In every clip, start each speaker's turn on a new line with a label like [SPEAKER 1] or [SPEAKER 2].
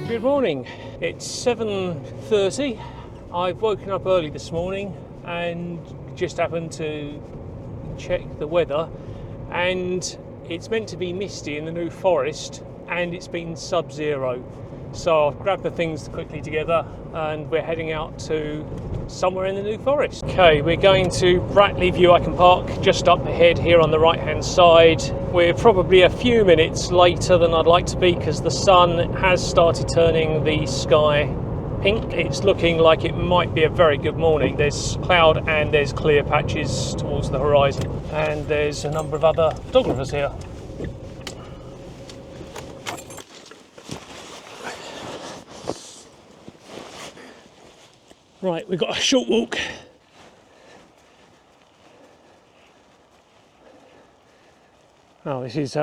[SPEAKER 1] Good morning, it's 7:30. I've woken up early this morning and just happened to check the weather, and it's meant to be misty in the New Forest and it's been sub-zero. So I've grabbed the things quickly together and we're heading out to somewhere in the New Forest. Okay, we're going to Bratley View. I can park just up ahead here on the right hand side. We're probably a few minutes later than I'd like to be because the sun has started turning the sky pink. It's looking like it might be a very good morning. There's cloud and there's clear patches towards the horizon, and there's a number of other photographers here. Right, we've got a short walk. Oh, this is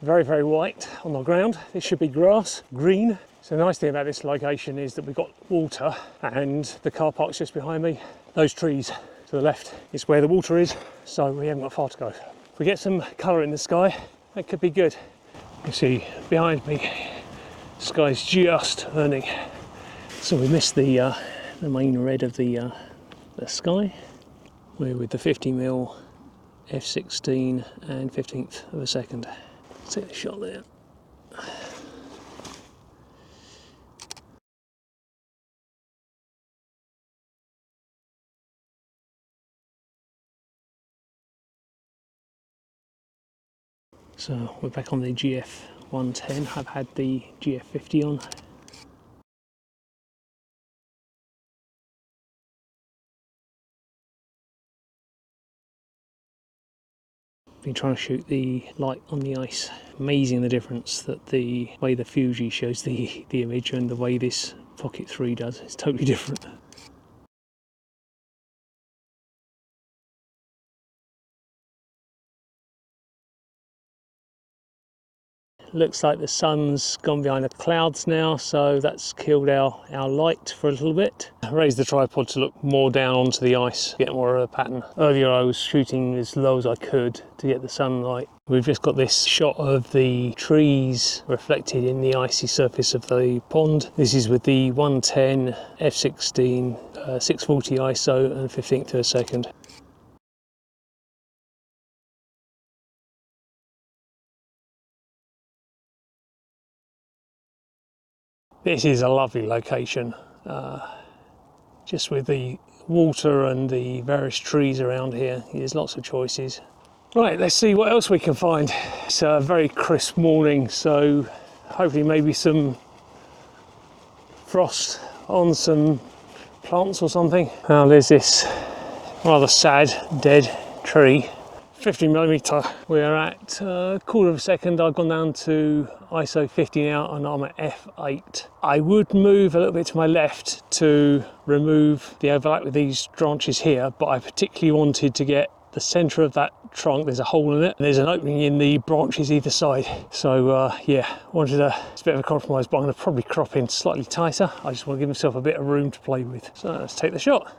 [SPEAKER 1] very, very white on the ground. This should be grass, green. So the nice thing about this location is that we've got water, and the car park's just behind me. Those trees to the left is where the water is, so we haven't got far to go. If we get some colour in the sky, that could be good. You see behind me, the sky's just turning. So we missed the main red of the sky. We're with the 50mm f/16 and 15th of a second. Let's take a shot there. So we're back on the GF 110. I've had the GF 50 on. Been trying to shoot the light on the ice. Amazing the difference that the way the Fuji shows the image and the way this Pocket 3 does. It's totally different. Looks like the sun's gone behind the clouds now, so that's killed our light for a little bit. I raised the tripod to look more down onto the ice, get more of a pattern. Earlier I was shooting as low as I could to get the sunlight. We've just got this shot of the trees reflected in the icy surface of the pond. This is with the 110 f/16, 640 ISO and 15th of a second. This is a lovely location, just with the water and the various trees around here. There's lots of choices. Right, let's see what else we can find. It's a very crisp morning, so hopefully maybe some frost on some plants or something. Now there's this rather sad dead tree. 50mm. We're at a quarter of a second. I've gone down to ISO 50 now and I'm at f/8. I would move a little bit to my left to remove the overlap with these branches here, but I particularly wanted to get the centre of that trunk. There's a hole in it and there's an opening in the branches either side. So yeah, it's a bit of a compromise, but I'm going to probably crop in slightly tighter. I just want to give myself a bit of room to play with. So let's take the shot.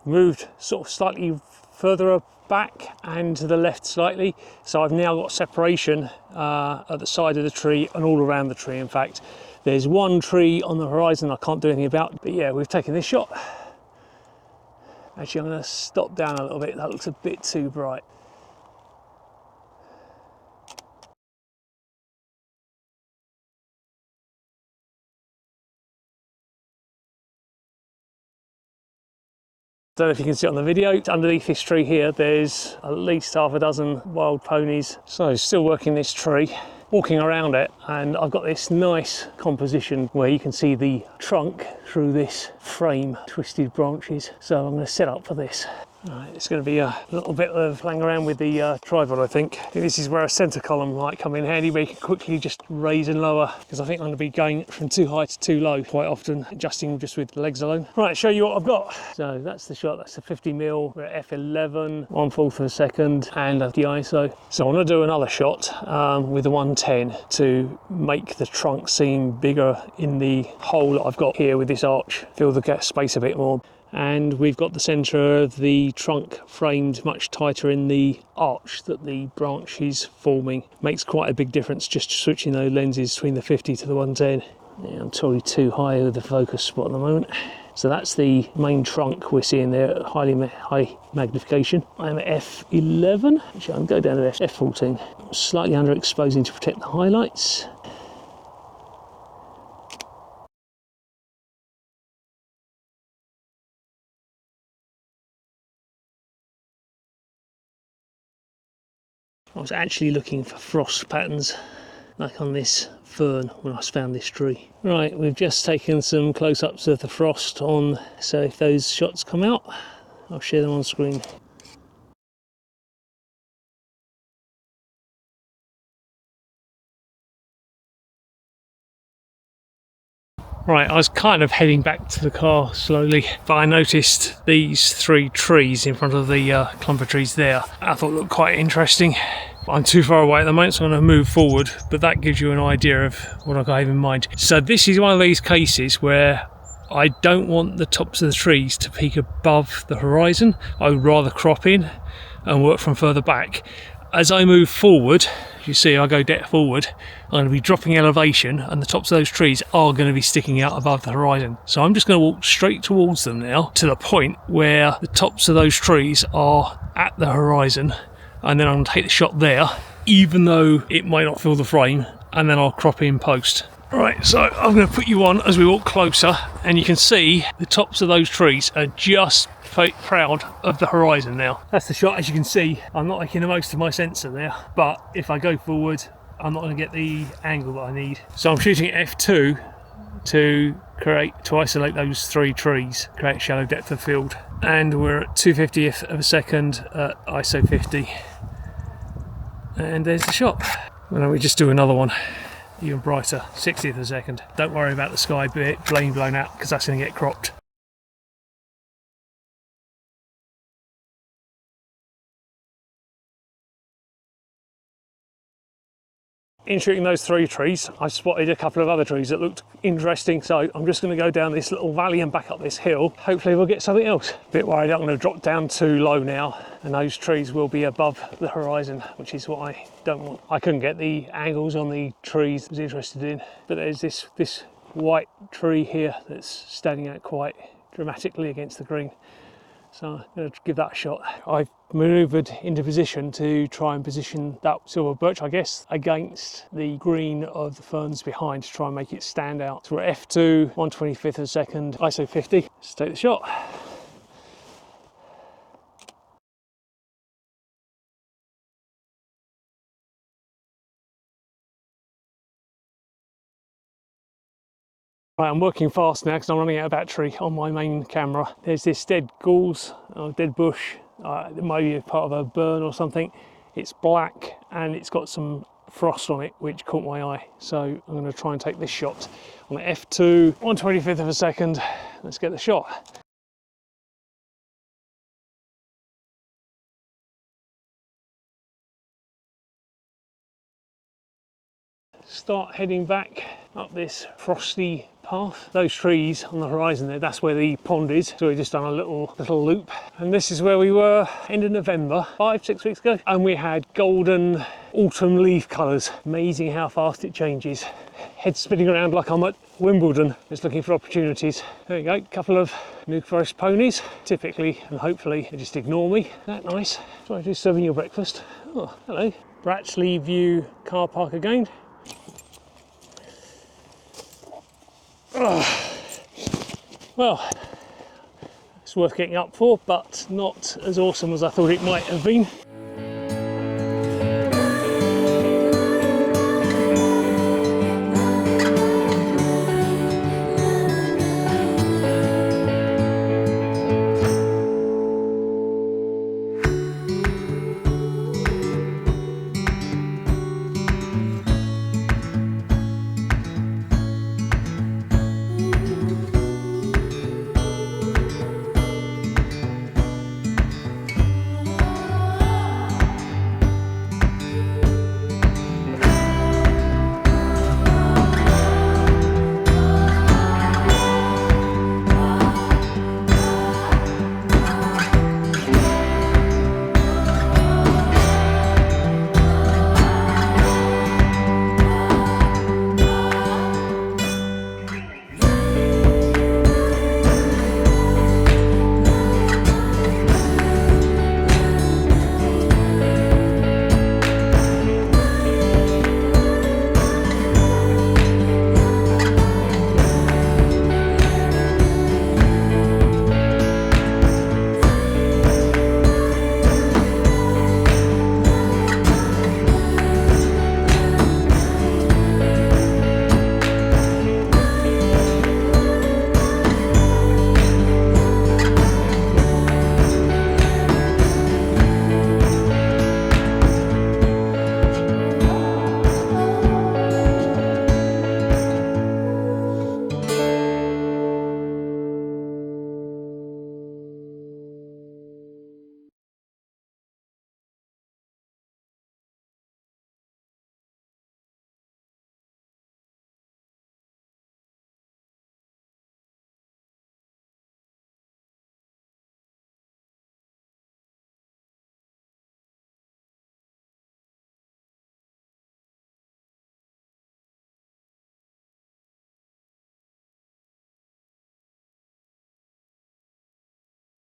[SPEAKER 1] Moved sort of slightly further back and to the left slightly, so I've now got separation at the side of the tree and all around the tree. In fact, there's one tree on the horizon I can't do anything about, but yeah, we've taken this shot. Actually, I'm going to stop down a little bit. That looks a bit too bright. Don't know if you can see it on the video. Underneath this tree here, there's at least half a dozen wild ponies. So still working this tree, walking around it, and I've got this nice composition where you can see the trunk through this frame, twisted branches. So I'm going to set up for this. Right, it's going to be a little bit of playing around with the tripod, I think. This is where a centre column might come in handy, where you can quickly just raise and lower, because I think I'm going to be going from too high to too low quite often, adjusting just with the legs alone. Right, show you what I've got. So that's the shot. That's a 50mm. We're at f/11, 1/4 of a second, and the ISO. So I'm going to do another shot with the 110 to make the trunk seem bigger in the hole that I've got here with this arch. Fill the space a bit more. and we've got the centre of the trunk framed much tighter in the arch that the branch is forming. Makes quite a big difference just switching those lenses between the 50 to the 110. Yeah, I'm totally too high with the focus spot at the moment. So that's the main trunk we're seeing there at high magnification. I'm at f11, actually I'm going down to f14. Slightly underexposing to protect the highlights. I was actually looking for frost patterns like on this fern when I found this tree. Right, we've just taken some close-ups of the frost on, so if those shots come out, I'll share them on screen. Right, I was kind of heading back to the car slowly, but I noticed these 3 trees in front of the clump of trees there. I thought it looked quite interesting. I'm too far away at the moment, so I'm going to move forward, but that gives you an idea of what I have in mind. So this is one of these cases where I don't want the tops of the trees to peak above the horizon. I would rather crop in and work from further back. As I move forward, you see I go depth forward, I'm going to be dropping elevation and the tops of those trees are going to be sticking out above the horizon. So I'm just going to walk straight towards them now to the point where the tops of those trees are at the horizon, and then I'm going to take the shot there, even though it might not fill the frame, and then I'll crop in post. Right, so I'm going to put you on as we walk closer, and you can see the tops of those trees are just proud of the horizon now. That's the shot. As you can see, I'm not making the most of my sensor there, but if I go forward, I'm not going to get the angle that I need. So I'm shooting at f2 to isolate those 3 trees, create shallow depth of field, and we're at 2/50th of a second at ISO 50, and there's the shot. Why don't we just do another one even brighter, 60th of a second. Don't worry about the sky being blown out, because that's going to get cropped. In shooting those 3 trees, I spotted a couple of other trees that looked interesting, so I'm just going to go down this little valley and back up this hill. Hopefully we'll get something else. Bit worried I'm going to drop down too low now, and those trees will be above the horizon, which is what I don't want. I couldn't get the angles on the trees I was interested in, but there's this white tree here that's standing out quite dramatically against the green. So I'm going to give that a shot. I've manoeuvred into position to try and position that silver birch, I guess, against the green of the ferns behind to try and make it stand out. So we're at f2, 1/25th of a second, ISO 50. Let's take the shot. Right, I'm working fast now because I'm running out of battery on my main camera. There's this dead galls, dead bush, it might be part of a burn or something. It's black and it's got some frost on it, which caught my eye. So I'm going to try and take this shot on f2, 1/25th of a second. Let's get the shot. Start heading back up this frosty path. Those trees on the horizon there, that's where the pond is. So we've just done a little loop, and this is where we were end of November, 5-6 weeks ago, and we had golden autumn leaf colours. Amazing how fast it changes. Head spinning around like I'm at Wimbledon, just looking for opportunities. There you go, couple of New Forest ponies. Typically and hopefully they just ignore me. That nice. Sorry, just serving your breakfast. Oh, hello. Bratley View car park again. Well, it's worth getting up for, but not as awesome as I thought it might have been.